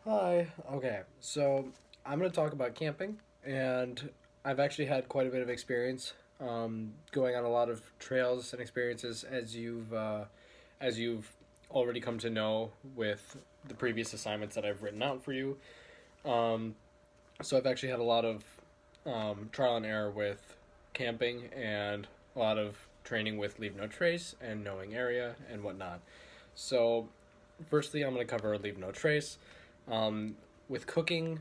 Hi. Okay, so I'm going to talk about camping, and I've actually had quite a bit of experience going on a lot of trails and experiences as you've already come to know with the previous assignments that I've written out for you. Um, so I've actually had a lot of trial and error with camping and a lot of training with Leave No Trace and knowing area and whatnot. So, firstly, I'm going to cover Leave No Trace. With cooking,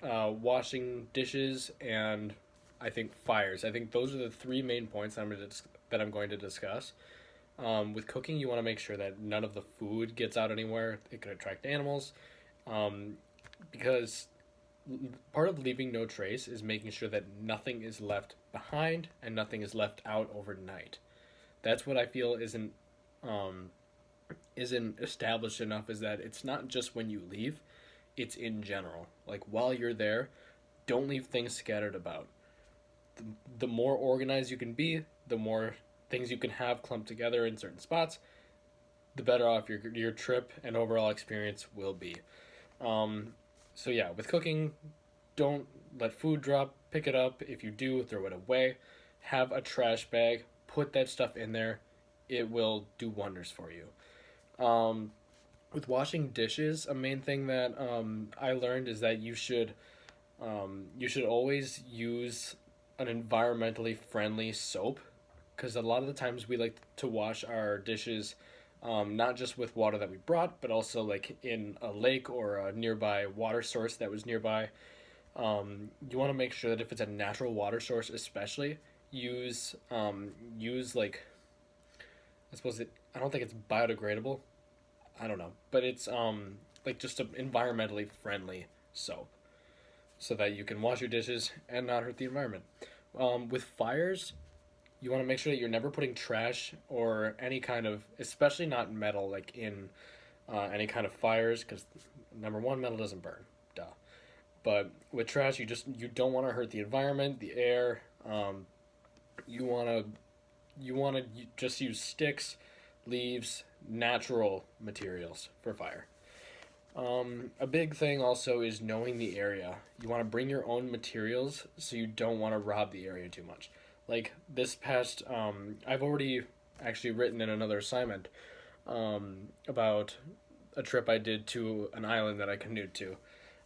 washing dishes, and I think fires. I think those are the three main points that I'm going to discuss. With cooking, you want to make sure that none of the food gets out anywhere. It could attract animals, um, because part of leaving no trace is making sure that nothing is left behind and nothing is left out overnight. That's what I feel um, isn't established enough, is that it's not just when you leave, it's in general. Like while you're there, don't leave things scattered about. The more organized you can be, the more things you can have clumped together in certain spots, the better off your trip and overall experience will be. Um, so yeah, with cooking, don't let food drop. Pick it up. If you do, throw it away. Have a trash bag. Put that stuff in there. It will do wonders for you. Um, with washing dishes, a main thing that I learned is that you should always use an environmentally friendly soap, because a lot of the times we like to wash our dishes not just with water that we brought, but also like in a lake or a nearby water source that was nearby. You want to make sure that if it's a natural water source, especially use like I suppose it. I don't think it's biodegradable. I don't know, but it's like just an environmentally friendly soap so that you can wash your dishes and not hurt the environment. With fires, you want to make sure that you're never putting trash or any kind of, especially not metal, like in any kind of fires, because number one, metal doesn't burn, duh. But with trash, you don't want to hurt the environment, the air. You want to you want to just use sticks, leaves, natural materials for fire. A big thing also is knowing the area. You want to bring your own materials, so you don't want to rob the area too much. Like this past, I've already actually written in another assignment about a trip I did to an island that I canoed to.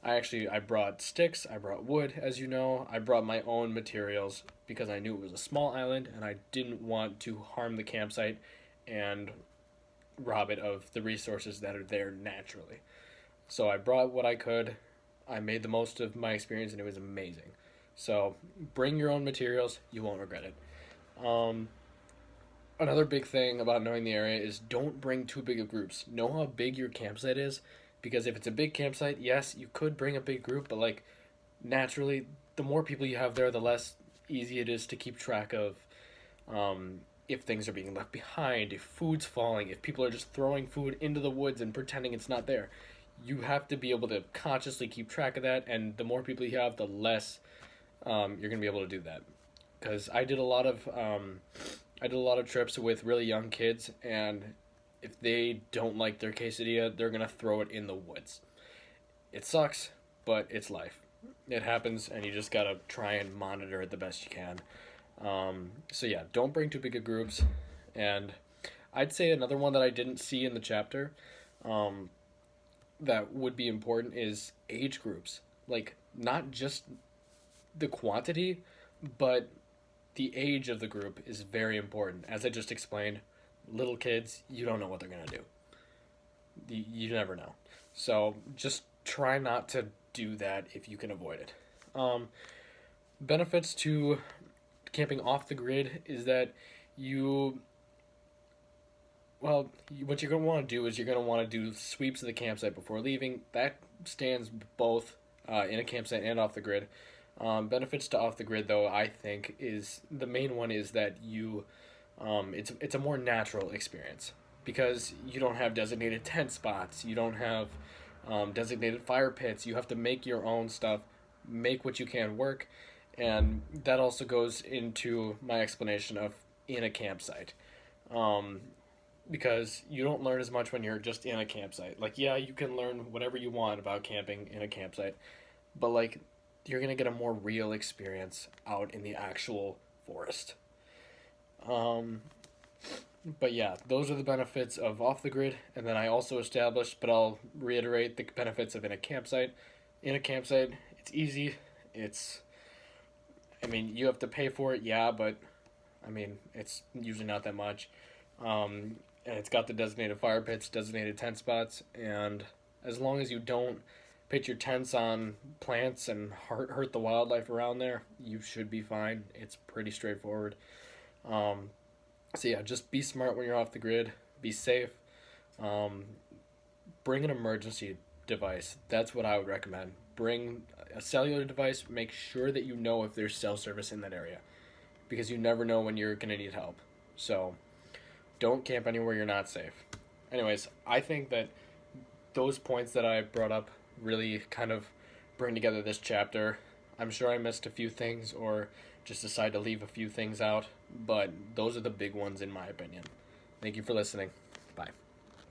I brought sticks, I brought wood, as you know. I brought my own materials because I knew it was a small island and I didn't want to harm the campsite and rob it of the resources that are there naturally. So I brought what I could. I made the most of my experience and it was amazing. So bring your own materials, you won't regret it. Um, Another big thing about knowing the area is don't bring too big of groups. Know how big your campsite is, because if it's a big campsite, yes, you could bring a big group, but like naturally, the more people you have there, the less easy it is to keep track of if things are being left behind, if food's falling, if people are just throwing food into the woods and pretending it's not there. You have to be able to consciously keep track of that, and the more people you have, the less you're gonna be able to do that. Because I did a lot of trips with really young kids, and if they don't like their quesadilla, they're gonna throw it in the woods. It sucks, but it's life. It happens, and you just gotta try and monitor it the best you can. So yeah, don't bring too big of groups. And I'd say another one that I didn't see in the chapter, um, that would be important is age groups. Like not just the quantity, but the age of the group is very important. As I just explained, little kids, you don't know what they're gonna do. You never know. So just try not to do that if you can avoid it. Um, Benefits to camping off the grid is that you what you're going to want to do is you're going to want to do sweeps of the campsite before leaving. That stands both in a campsite and off the grid. Benefits to off the grid, though, I think is the main one is that it's a more natural experience, because you don't have designated tent spots. You don't have designated fire pits. You have to make your own stuff, make what you can work, and that also goes into my explanation of in a campsite. Um, because you don't learn as much when you're just in a campsite. Like, yeah, you can learn whatever you want about camping in a campsite, but like you're gonna get a more real experience out in the actual forest. Um, but yeah, those are the benefits of off the grid, and then I also established, but I'll reiterate the benefits of in a campsite. In a campsite, it's easy. It's, I mean, you have to pay for it, yeah, but I mean, it's usually not that much. And it's got the designated fire pits, designated tent spots, and as long as you don't pitch your tents on plants and hurt the wildlife around there, you should be fine. It's pretty straightforward. Um, so yeah, just be smart when you're off the grid. Be safe. Um, bring an emergency device. That's what I would recommend. Bring a cellular device. Make sure that you know if there's cell service in that area, because you never know when you're gonna need help. So don't camp anywhere you're not safe. Anyways, I think that those points that I brought up really kind of bring together this chapter. I'm sure I missed a few things or just decided to leave a few things out, but those are the big ones in my opinion. Thank you for listening. Bye.